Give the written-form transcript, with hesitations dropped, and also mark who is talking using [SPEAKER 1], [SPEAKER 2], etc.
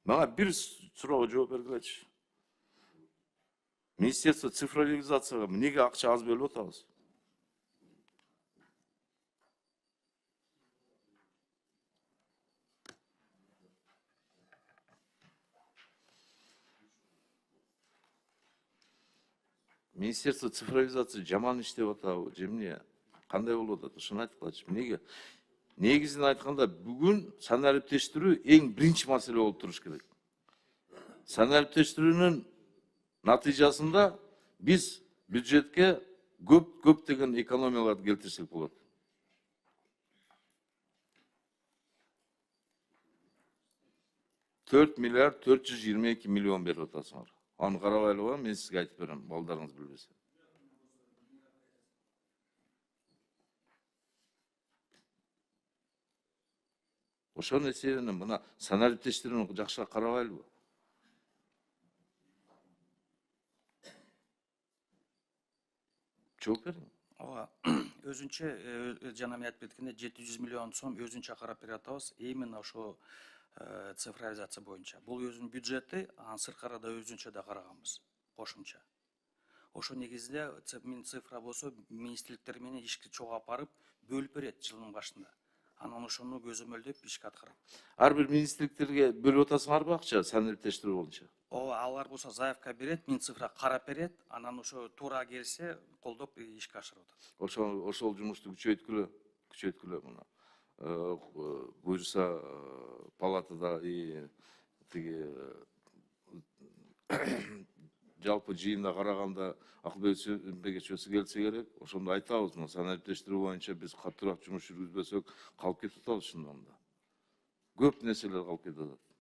[SPEAKER 1] Bana bir soruğa cevap bergilечи. Министерство цифровизацияга эмнеге акча аз бөлүп атабыз? Министерство цифровизация жаман иштеп атабы, же эмне? Кандай болуп атат? Ошону айткылачы. Эмнеге? Негизин айтканда бүгүн санариптештирүү эң биринчи маселе болуп туруш керек. Санариптештирүүнүн натыйжасында biz бюджетке көп деген экономияларды келтирсек болот. $4 миллиард 422 миллион берип атасыңар. Аны карабайлы, мен сизге айтып берем, балдарыңыз билбесе. Ошонун эсебинен мына санариптештирүүнү жакшыраак карабайлыбы? Жооп бериң.
[SPEAKER 2] Ооба, өзүнчө жана мен айтып кеткендей 700 миллион сом өзүнчө карап берип атабыз, именно ошо цифровизация боюнча. Бул өзүнүн бюджети, анын сырткары да өзүнчө да караганбыз, кошумча. Ошо негизинде Минцифра болсо министрликтер менен ишти чогуу алып барып бөлүп берет жылдын башында. Анан ошону көзөмөлдөп ишке аткарат.
[SPEAKER 1] Ар бир министрликтерге бөлүп атасыңарбы акча санариптештирүү боюнча?
[SPEAKER 2] Ооба, алар болсо заявка берет, Минцифра карап берет, анан ошо туура келсе колдоп ишке ашырып атат.
[SPEAKER 1] Ошол жумушту күчөйткүлө мына. Буюрса палатада тиги жалпы жыйында караганда акылбек келсе керек, ошондо айтабыз, мына санариптештирүү боюнча биз катуураак жумуш жүргүзбөсөк калып кетип атабыз шындыгында. Көп нерселер калып кетип атат.